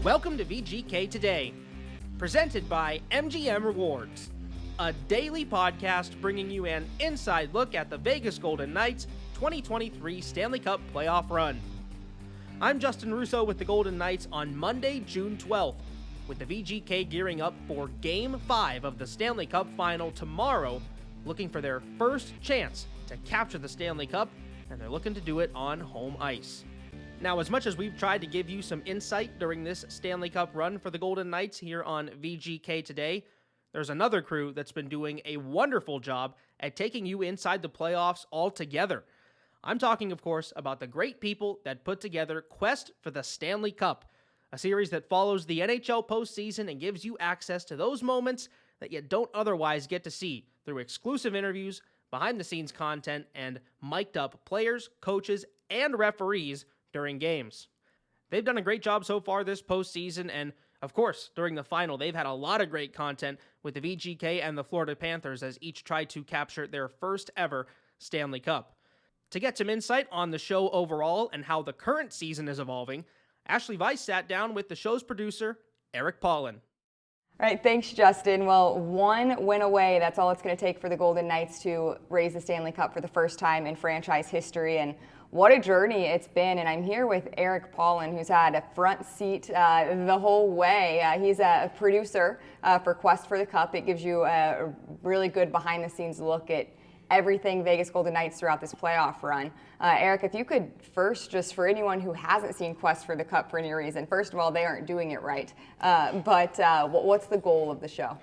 Welcome to VGK Today, presented by MGM Rewards, a daily podcast bringing you an inside look at the Vegas Golden Knights 2023 Stanley Cup playoff run. I'm Justin Russo with the Golden Knights on Monday, June 12th, with the VGK gearing up for Game 5 of the Stanley Cup Final tomorrow, looking for their first chance to capture the Stanley Cup, and they're looking to do it on home ice. Now, as much as we've tried to give you some insight during this Stanley Cup run for the Golden Knights here on VGK Today, there's another crew that's been doing a wonderful job at taking you inside the playoffs altogether. I'm talking, of course, about the great people that put together Quest for the Stanley Cup, a series that follows the NHL postseason and gives you access to those moments that you don't otherwise get to see through exclusive interviews, behind-the-scenes content, and mic'd-up players, coaches, and referees during games. They've done a great job so far this postseason, and of course, during the final, they've had a lot of great content with the VGK and the Florida Panthers as each tried to capture their first ever Stanley Cup. To get some insight on the show overall and how the current season is evolving, Ashali Vise sat down with the show's producer, Eric Paulen. All right, thanks, Justin. Well, one win away, that's all it's going to take for the Golden Knights to raise the Stanley Cup for the first time in franchise history. And what a journey it's been. And I'm here with Eric Paulen, who's had a front seat the whole way. He's a producer for Quest for the Cup. It gives you a really good behind-the-scenes look at everything Vegas Golden Knights throughout this playoff run. Eric, if you could first, just for anyone who hasn't seen Quest for the Cup for any reason, first of all, they aren't doing it right. But what's the goal of the show?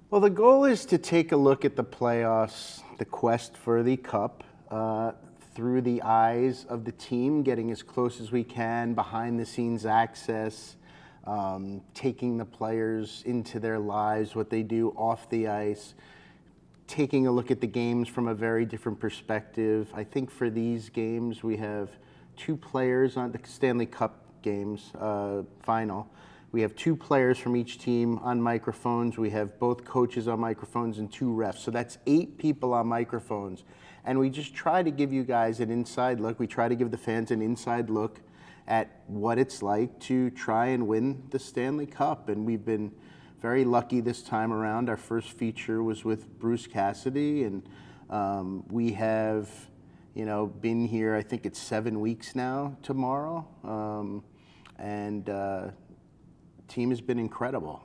Well, the goal is to take a look at the playoffs, the Quest for the Cup, through the eyes of the team, getting as close as we can, behind-the-scenes access, taking the players into their lives, what they do off the ice, taking a look at the games from a very different perspective. I think for these games, we have two players on the Stanley Cup games final. We have two players from each team on microphones. We have both coaches on microphones and two refs. So that's 8 people on microphones. And we just try to give you guys an inside look. We try to give the fans an inside look at what it's like to try and win the Stanley Cup. And we've been very lucky this time around. Our first feature was with Bruce Cassidy, and we have, been here. I think it's 7 weeks now tomorrow, and team has been incredible,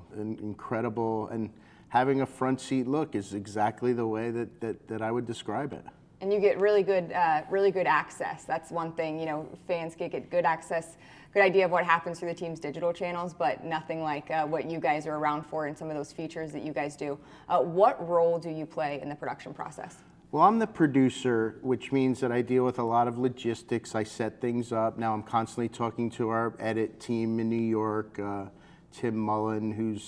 and having a front seat look is exactly the way that I would describe it. And you get really good access. That's one thing, fans get good access, good idea of what happens through the team's digital channels, but nothing like what you guys are around for and some of those features that you guys do. What role do you play in the production process? Well, I'm the producer, which means that I deal with a lot of logistics. I set things up. Now I'm constantly talking to our edit team in New York, Tim Mullen,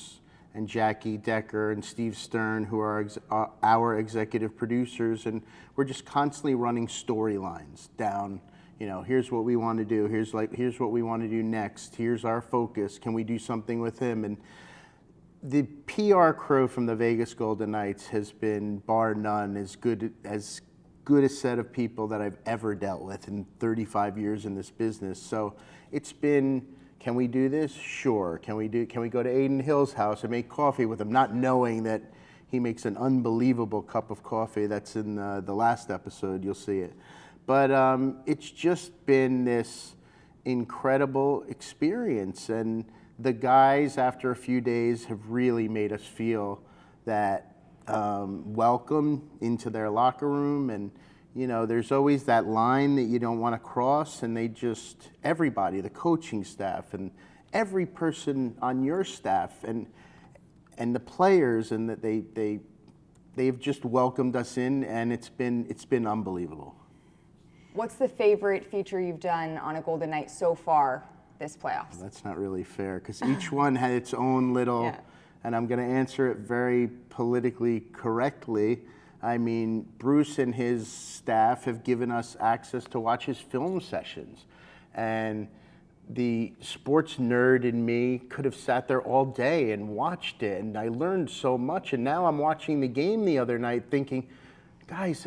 and Jackie Decker and Steve Stern, who are our executive producers, and we're just constantly running storylines down. Here's what we want to do. Here's what we want to do next. Here's our focus. Can we do something with him? And the PR crew from the Vegas Golden Knights has been, bar none, as good a set of people that I've ever dealt with in 35 years in this business. So it's been, can we do this? Sure. Can we go to Aiden Hill's house and make coffee with him, not knowing that he makes an unbelievable cup of coffee? That's in the last episode. You'll see it. But it's just been this incredible experience, and the guys, after a few days, have really made us feel that welcome into their locker room. And there's always that line that you don't want to cross, and everybody, the coaching staff and every person on your staff and the players, and that they've just welcomed us in, and it's been unbelievable. What's the favorite feature you've done on a Golden Knight so far this playoffs? That's not really fair, because each one had its own little, and I'm going to answer it very politically correctly. I mean, Bruce and his staff have given us access to watch his film sessions. And the sports nerd in me could have sat there all day and watched it, and I learned so much. And now I'm watching the game the other night thinking, guys,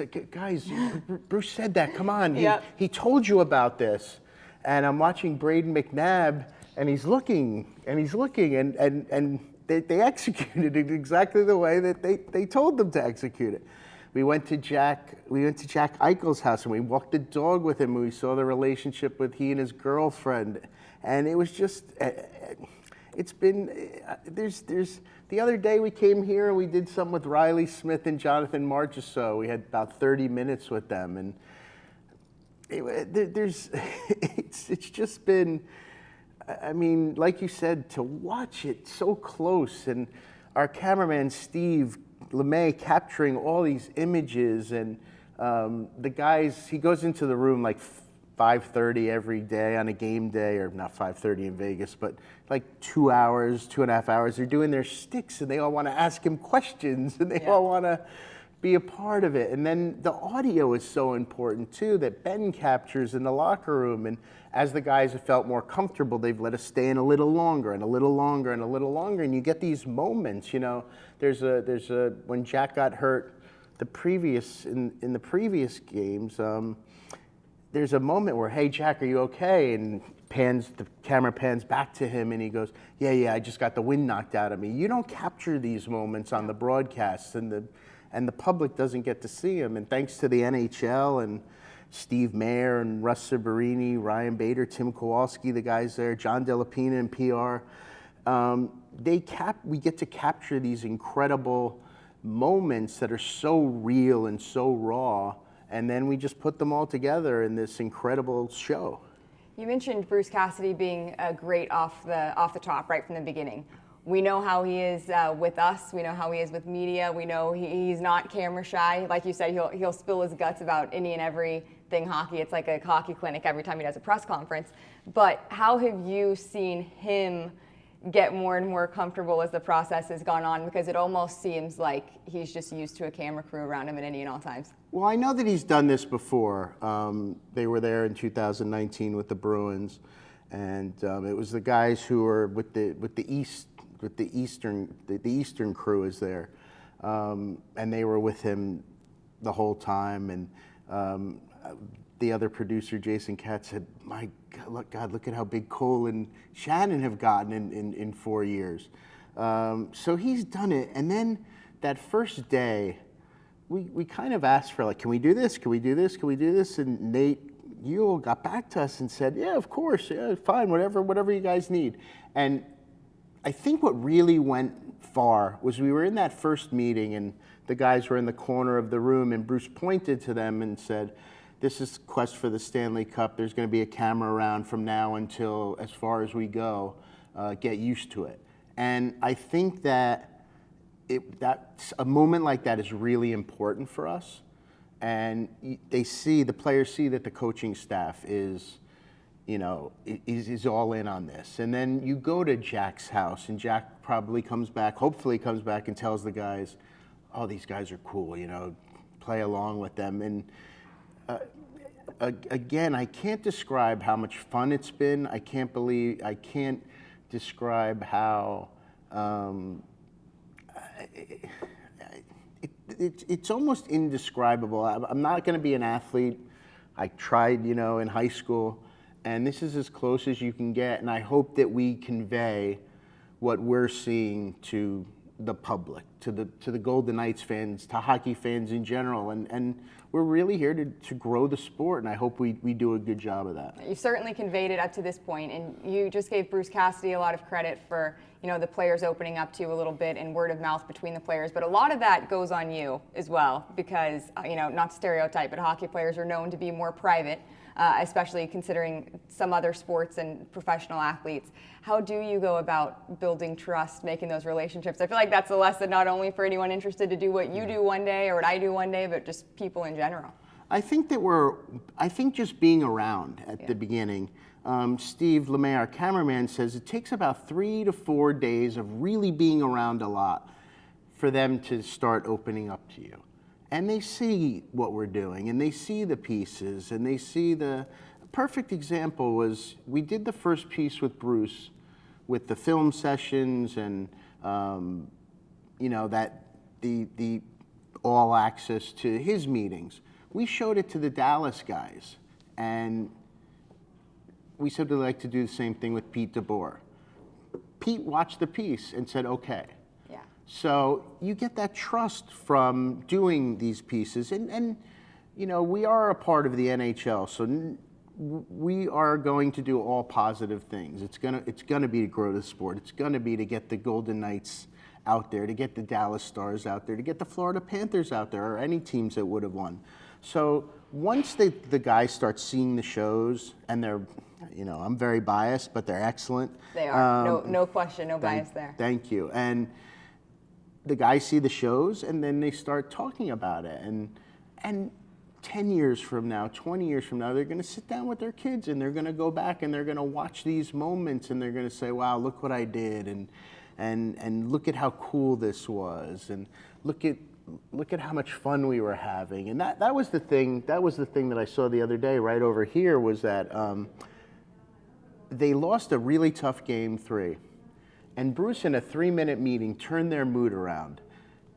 Bruce said that, come on. He told you about this. And I'm watching Braden McNabb and he's looking, and they executed it exactly the way that they told them to execute it. We went to Jack Eichel's house, and we walked the dog with him, and we saw the relationship with he and his girlfriend, and it was just, it's been, there's the other day we came here and we did something with Riley Smith and Jonathan Marchessault. We had about 30 minutes with them, and it's just been, I mean, like you said, to watch it so close, and our cameraman Steve LeMay capturing all these images, and the guys, he goes into the room like 5:30 every day on a game day, or not 5:30 in Vegas, but like 2 hours, 2.5 hours. They're doing their sticks, and they all want to ask him questions, and they all want to be a part of it. And then the audio is so important too, that Ben captures in the locker room. And as the guys have felt more comfortable, they've let us stay in a little longer and a little longer and a little longer. And you get these moments, you know, there's a when Jack got hurt in the previous games, there's a moment where, hey, Jack, are you okay? And the camera pans back to him, and he goes, yeah, I just got the wind knocked out of me. You don't capture these moments on the broadcasts, and the public doesn't get to see them. And thanks to the NHL and Steve Mayer and Russ Sabarini, Ryan Bader, Tim Kowalski, the guys there, John Delapina in PR, we get to capture these incredible moments that are so real and so raw, and then we just put them all together in this incredible show. You mentioned Bruce Cassidy being great off the top right from the beginning. We know how he is with us. We know how he is with media. We know he's not camera shy. Like you said, he'll spill his guts about any and everything hockey. It's like a hockey clinic every time he does a press conference. But how have you seen him get more and more comfortable as the process has gone on? Because it almost seems like he's just used to a camera crew around him at any and all times. Well, I know that he's done this before. They were there in 2019 with the Bruins, and it was the guys who were with the Eastern crew is there, and they were with him the whole time. And the other producer, Jason Katz, said, "My God, look at how big Cole and Shannon have gotten in 4 years." So he's done it. And then that first day, we kind of asked for, like, can we do this? Can we do this? Can we do this? And Nate Ewell got back to us and said, yeah, of course, yeah, fine, whatever you guys need. And I think what really went far was we were in that first meeting, and the guys were in the corner of the room, and Bruce pointed to them and said, this is Quest for the Stanley Cup. There's going to be a camera around from now until as far as we go. Get used to it. And I think that a moment like that is really important for us. And the players see that the coaching staff is all in on this. And then you go to Jack's house, and Jack probably hopefully comes back and tells the guys, oh, these guys are cool, play along with them. And again, I can't describe how much fun it's been. I can't describe how it's almost indescribable. I'm not going to be an athlete. I tried, in high school, and this is as close as you can get. And I hope that we convey what we're seeing to the public, to the Golden Knights fans, to hockey fans in general, and we're really here to grow the sport, and I hope we do a good job of that. You've certainly conveyed it up to this point, and you just gave Bruce Cassidy a lot of credit for the players opening up to you a little bit and word of mouth between the players, but a lot of that goes on you as well, because not to stereotype, but hockey players are known to be more private, especially considering some other sports and professional athletes. How do you go about building trust, making those relationships? I feel like that's a lesson not only for anyone interested to do what you do one day or what I do one day, but just people in general. I think just being around at the beginning. Steve LeMay, our cameraman, says it takes about 3 to 4 days of really being around a lot for them to start opening up to you. And they see what we're doing, and they see the pieces, and they see the perfect example was we did the first piece with Bruce with the film sessions and that the all access to his meetings. We showed it to the Dallas guys, and we said we'd like to do the same thing with Pete DeBoer. Pete watched the piece and said, okay. Yeah. So you get that trust from doing these pieces. And we are a part of the NHL, so we are going to do all positive things. It's gonna be to grow the sport. It's gonna be to get the Golden Knights out there, to get the Dallas Stars out there, to get the Florida Panthers out there, or any teams that would have won. So once the guys start seeing the shows, and they're, I'm very biased, but they're excellent. They are, no question, no bias there. Thank you. And the guys see the shows, and then they start talking about it. And 10 years from now, 20 years from now, they're going to sit down with their kids, and they're going to go back, and they're going to watch these moments, and they're going to say, wow, look what I did, and look at how cool this was, and look at how much fun we were having. And that was the thing that I saw the other day right over here, was that they lost a really tough game 3. And Bruce, in a 3-minute meeting, turned their mood around.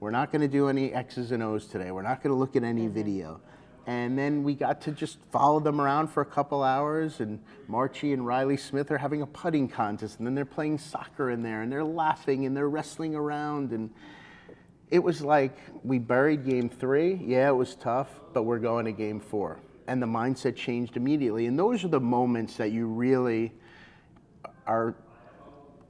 We're not going to do any X's and O's today. We're not going to look at any video. And then we got to just follow them around for a couple hours, and Marchie and Riley Smith are having a putting contest, and then they're playing soccer in there, and they're laughing, and they're wrestling around. And it was like, we buried game 3. Yeah, it was tough, but we're going to game 4. And the mindset changed immediately. And those are the moments that you really are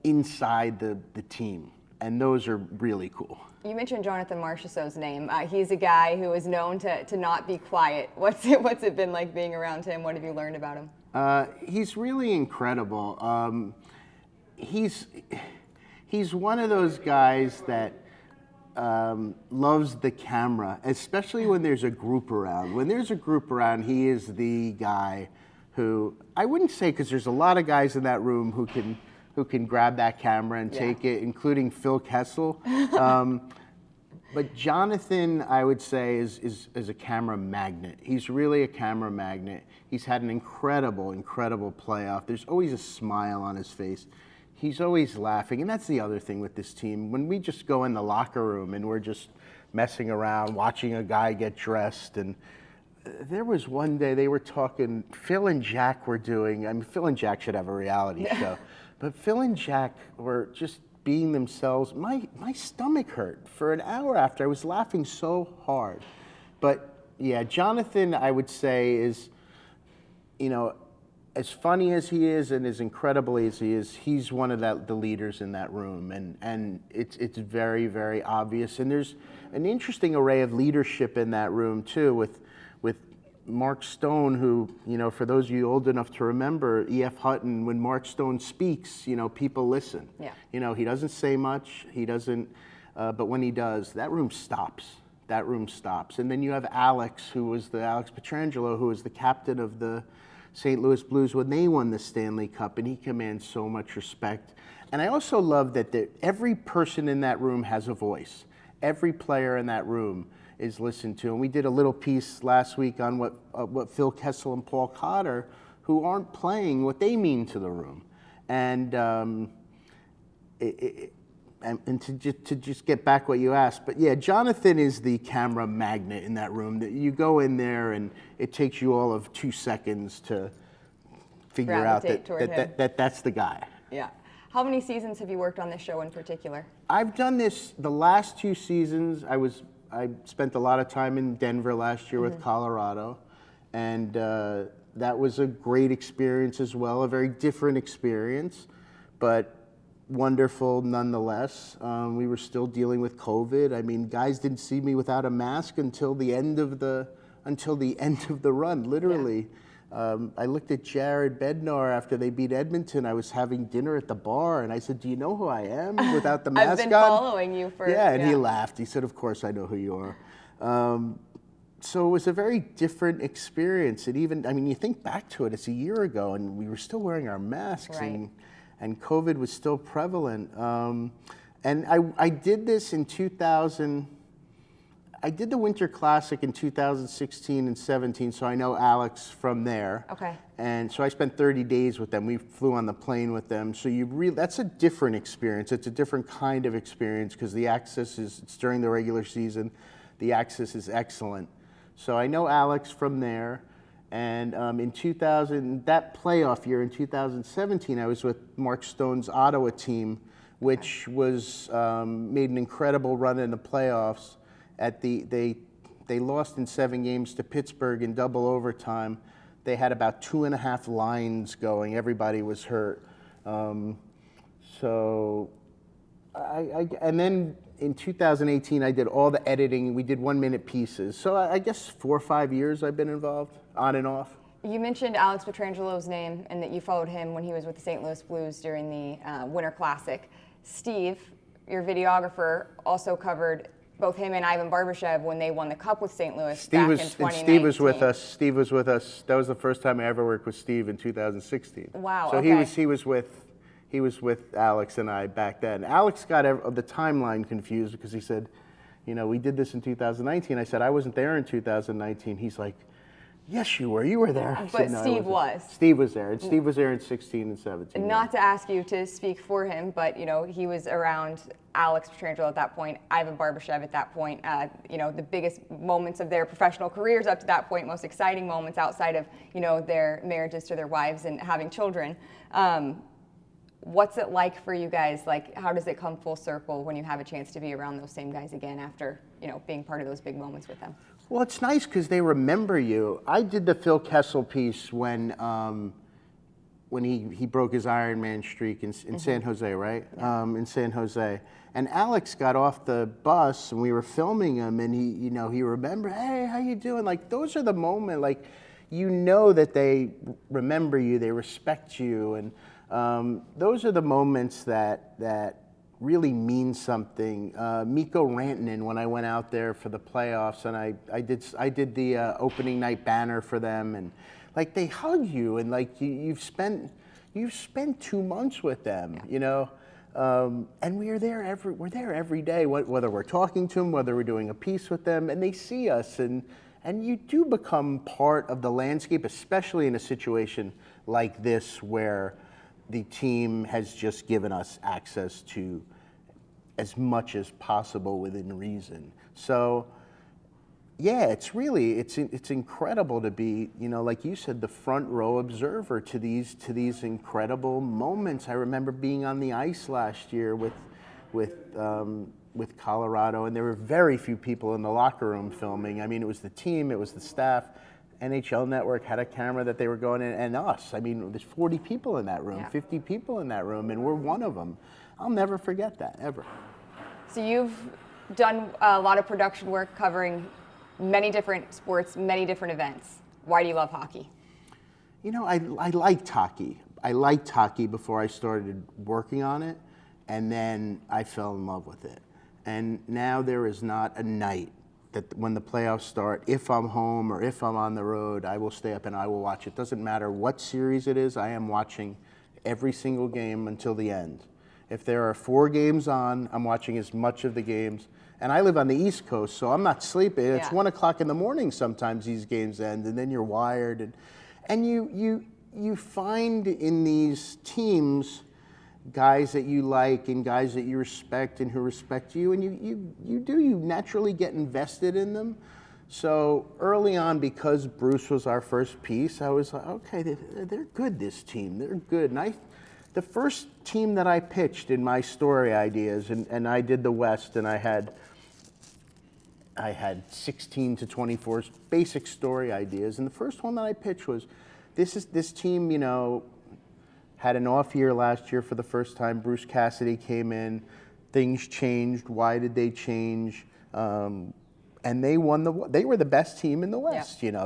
inside the team. And those are really cool. You mentioned Jonathan Marchessault's name. He's a guy who is known to not be quiet. What's it been like being around him? What have you learned about him? He's really incredible. He's one of those guys that loves the camera, especially when there's a group around. When there's a group around, he is the guy who, I wouldn't say, because there's a lot of guys in that room who can grab that camera and take it, including Phil Kessel. But Jonathan, I would say, is a camera magnet. He's really a camera magnet. He's had an incredible playoff. There's always a smile on his face. He's always laughing. And that's the other thing with this team. When we just go in the locker room and we're just messing around, watching a guy get dressed, and there was one day they were talking, Phil and Jack were doing, Phil and Jack should have a reality show. But Phil and Jack were just being themselves. My stomach hurt for an hour after. I was laughing so hard. But yeah, Jonathan, I would say, is, as funny as he is and as incredible as he is, he's one of the leaders in that room. And it's very, very obvious. And there's an interesting array of leadership in that room too, with Mark Stone, who, for those of you old enough to remember, E.F. Hutton, when Mark Stone speaks, people listen. Yeah. He doesn't say much, but when he does, that room stops. And then you have Alex Pietrangelo, who was the captain of the St. Louis Blues when they won the Stanley Cup, and he commands so much respect. And I also love that every person in that room has a voice. Every player in that room is listened to. And we did a little piece last week on what Phil Kessel and Paul Cotter, who aren't playing, what they mean to the room. And to just get back what you asked, but yeah, Jonathan is the camera magnet in that room. That you go in there and it takes you all of 2 seconds to figure out that that's the guy. Yeah. How many seasons have you worked on this show in particular? I've done this the last 2 seasons. I spent a lot of time in Denver last year with Colorado, and that was a great experience as well, a very different experience, but wonderful nonetheless. We were still dealing with COVID. Guys didn't see me without a mask until the end of the run, literally. Yeah. I looked at Jared Bednar after they beat Edmonton. I was having dinner at the bar, and I said, "Do you know who I am without the mask on?" I've been following you for... Yeah, and he laughed. He said, "Of course I know who you are." So it was a very different experience. And even, you think back to it, it's a year ago, and we were still wearing our masks, right. and COVID was still prevalent. And I did this in 2000. I did the Winter Classic in 2016 and 17, so I know Alex from there. Okay. And so I spent 30 days with them. We flew on the plane with them. So that's a different experience. It's a different kind of experience because the access it's during the regular season. The access is excellent. So I know Alex from there. And in 2000, that playoff year in 2017, I was with Mark Stone's Ottawa team, which was made an incredible run in the playoffs. They lost in 7 games to Pittsburgh in double overtime. They had about 2.5 lines going. Everybody was hurt. And then in 2018, I did all the editing. We did 1-minute pieces. So I guess 4 or 5 years I've been involved, on and off. You mentioned Alex Petrangelo's name and that you followed him when he was with the St. Louis Blues during the Winter Classic. Steve, your videographer, also covered both him and Ivan Barbashev when they won the Cup with St. Louis back in 2019. Steve was with us. Steve was with us. That was the first time I ever worked with Steve in 2016. Wow. So okay. he was with Alex and I back then. Alex got the timeline confused because he said, we did this in 2019. I said, I wasn't there in 2019. He's like, yes, you were. You were there. But said, no, Steve was. Steve was there. And Steve was there in 16 and 17. Not to ask you to speak for him, but, he was around Alex Petrangelo at that point, Ivan Barbashev at that point, the biggest moments of their professional careers up to that point, most exciting moments outside of, their marriages to their wives and having children. What's it like for you guys? Like, how does it come full circle when you have a chance to be around those same guys again after, being part of those big moments with them? Well, it's nice because they remember you. I did the Phil Kessel piece when he broke his Ironman streak in San Jose, right? Yeah. In San Jose. And Alex got off the bus and we were filming him and he remembered, hey, how you doing? Like, those are the moments, like, that they remember you, they respect you. And those are the moments that really mean something. Mikko Rantanen, when I went out there for the playoffs, and I did the opening night banner for them, and like they hug you, and like you've spent 2 months with them, and we're there every day, whether we're talking to them, whether we're doing a piece with them, and they see us, and you do become part of the landscape, especially in a situation like this where the team has just given us access to as much as possible within reason. So, yeah, it's incredible to be, like you said, the front row observer to these incredible moments. I remember being on the ice last year with Colorado, and there were very few people in the locker room filming. I mean, it was the team, it was the staff. NHL Network had a camera that they were going in, and us. I mean, there's 40 people in that room, yeah. 50 people in that room, and we're one of them. I'll never forget that, ever. So you've done a lot of production work covering many different sports, many different events. Why do you love hockey? I liked hockey. I liked hockey before I started working on it, and then I fell in love with it. And now there is not a night that when the playoffs start, if I'm home or if I'm on the road, I will stay up and I will watch it. Doesn't matter what series it is, I am watching every single game until the end. If there are 4 games on, I'm watching as much of the games. And I live on the East Coast, so I'm not sleeping. Yeah. It's 1 o'clock in the morning sometimes these games end, and then you're wired. And you find in these teams guys that you like and guys that you respect and who respect you, and you naturally get invested in them. So early on, because Bruce was our first piece, I was like, okay, they're good, this team. They're good. And the first team that I pitched in my story ideas, and I did the West, and I had 16 to 24 basic story ideas. And the first one that I pitched was, this team, had an off year last year for the first time. Bruce Cassidy came in. Things changed. Why did they change? And they won they were the best team in the West. Yeah.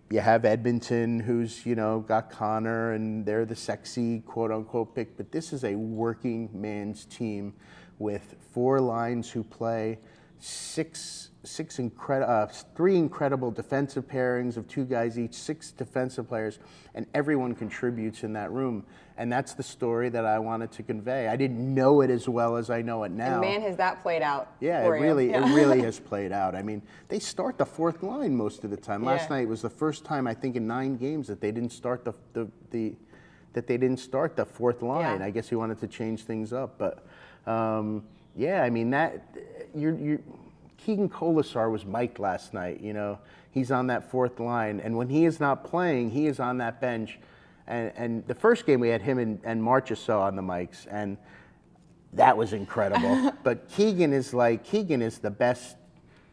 You have Edmonton, who's got Connor, and they're the sexy quote unquote pick. But this is a working man's team with 4 lines who play 3 incredible defensive pairings of 2 guys each, 6 defensive players, and everyone contributes in that room. And that's the story that I wanted to convey. I didn't know it as well as I know it now. And man, has that played out. Yeah, it really has played out. I mean, they start the 4th line most of the time. Yeah. Last night was the first time I think in 9 games that they didn't start the 4th line. Yeah. I guess he wanted to change things up, but yeah, I mean that Keegan Colasar was mic'd last night, you know. He's on that fourth line, and when he is not playing, he is on that bench. And the first game we had him and Marchessault on the mics, and that was incredible. But Keegan is the best.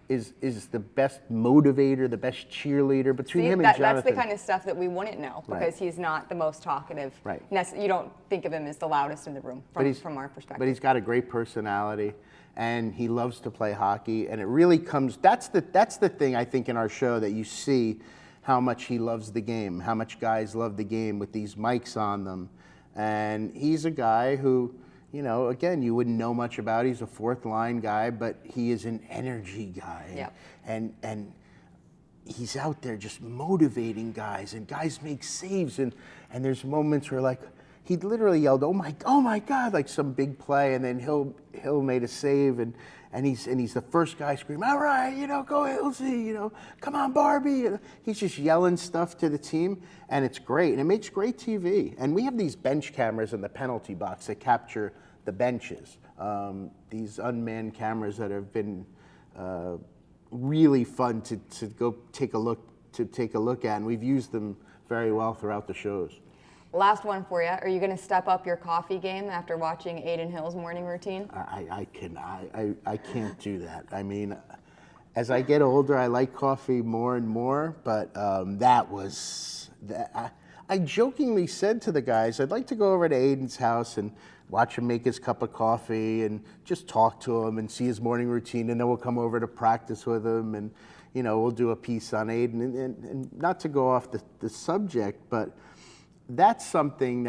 Is the best motivator, the best cheerleader between him and Jonathan. That's the kind of stuff that we wouldn't know because he's not the most talkative. Right. You don't think of him as the loudest in the room from our perspective. But he's got a great personality, and he loves to play hockey. And it really comes. That's the thing I think in our show that you see how much he loves the game, how much guys love the game with these mics on them, and he's a guy who. You know, again, you wouldn't know much about. He's a fourth line guy, but he is an energy guy. Yep. And he's out there just motivating guys, and guys make saves, and there's moments where like he literally yelled, "Oh my God!" like some big play, and then Hill made a save, and he's the first guy screaming, "All right, you know, go Hillsy, you know, come on Barbie." You know, he's just yelling stuff to the team, and it's great, and it makes great TV. And we have these bench cameras in the penalty box that capture the benches. These unmanned cameras that have been really fun to go take a look at, and we've used them very well throughout the shows. Last one for you. Are you going to step up your coffee game after watching Adin Hill's morning routine? I can't do that. I mean, as I get older, I like coffee more and more, but I jokingly said to the guys, I'd like to go over to Aiden's house and watch him make his cup of coffee and just talk to him and see his morning routine, and then we'll come over to practice with him, and you know, we'll do a piece on Aiden. And not to go off the subject, but that's something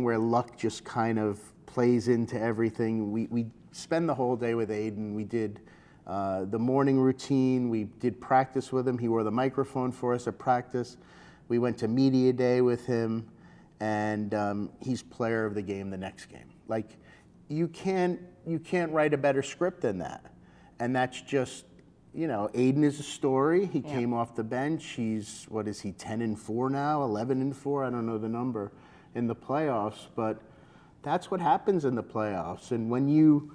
where luck just kind of plays into everything. We spend the whole day with Aiden. We did the morning routine. We did practice with him. He wore the microphone for us at practice. We went to media day with him, and he's player of the game the next game. Like, you can't write a better script than that. And that's just, you know, Aiden is a story. He came off the bench. He's, 10-4 now, 11-4? I don't know the number in the playoffs, but that's what happens in the playoffs. And when you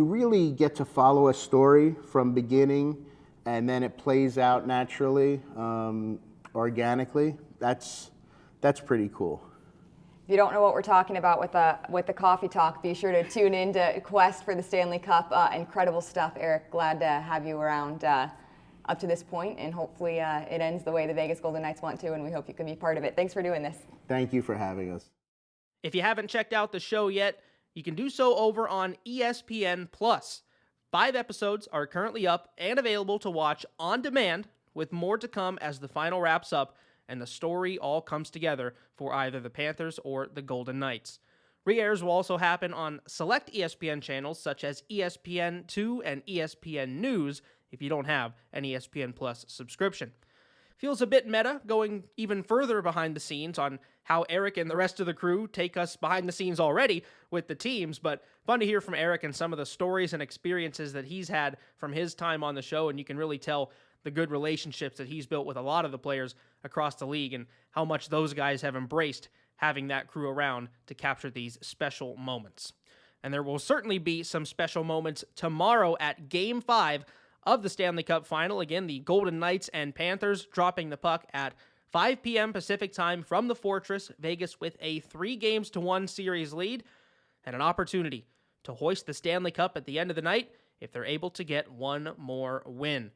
really get to follow a story from beginning and then it plays out naturally, organically, that's pretty cool. If you don't know what we're talking about with the coffee talk, be sure to tune in to Quest for the Stanley Cup. Incredible stuff, Eric. Glad to have you around up to this point, and hopefully it ends the way the Vegas Golden Knights want to, and we hope you can be part of it. Thanks for doing this. Thank you for having us. If you haven't checked out the show yet, you can do so over on ESPN+. 5 episodes are currently up and available to watch on demand, with more to come as the final wraps up and the story all comes together for either the Panthers or the Golden Knights. Re-airs will also happen on select ESPN channels such as ESPN2 and ESPN News if you don't have an ESPN Plus subscription. Feels a bit meta going even further behind the scenes on how Eric and the rest of the crew take us behind the scenes already with the teams, but fun to hear from Eric and some of the stories and experiences that he's had from his time on the show, and you can really tell the good relationships that he's built with a lot of the players across the league and how much those guys have embraced having that crew around to capture these special moments. And there will certainly be some special moments tomorrow at Game 5 of the Stanley Cup Final. Again, the Golden Knights and Panthers dropping the puck at 5 p.m. Pacific time from the Fortress, Vegas with a 3-1 series lead and an opportunity to hoist the Stanley Cup at the end of the night if they're able to get one more win.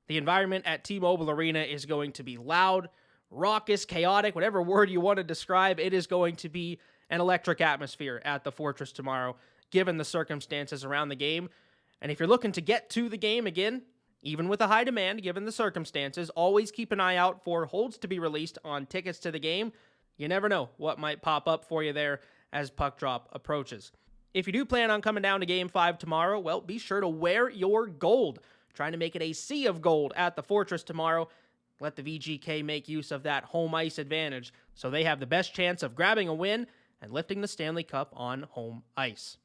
The environment at T-Mobile Arena is going to be loud, raucous, chaotic, whatever word you want to describe. It is going to be an electric atmosphere at the Fortress tomorrow, given the circumstances around the game. And if you're looking to get to the game again, even with a high demand, given the circumstances, always keep an eye out for holds to be released on tickets to the game. You never know what might pop up for you there as puck drop approaches. If you do plan on coming down to Game 5 tomorrow, well, be sure to wear your gold. Trying to make it a sea of gold at the Fortress tomorrow. Let the VGK make use of that home ice advantage so they have the best chance of grabbing a win and lifting the Stanley Cup on home ice.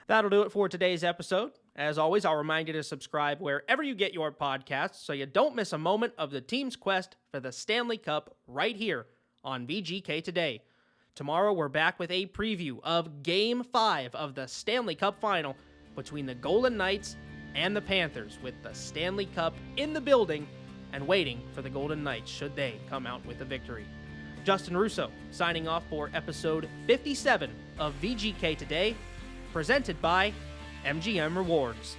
That'll do it for today's episode. As always, I'll remind you to subscribe wherever you get your podcasts so you don't miss a moment of the team's quest for the Stanley Cup right here on VGK Today. Tomorrow, we're back with a preview of Game 5 of the Stanley Cup Final between the Golden Knights and the Panthers, with the Stanley Cup in the building and waiting for the Golden Knights should they come out with a victory. Justin Russo signing off for episode 57 of VGK Today, presented by MGM Rewards.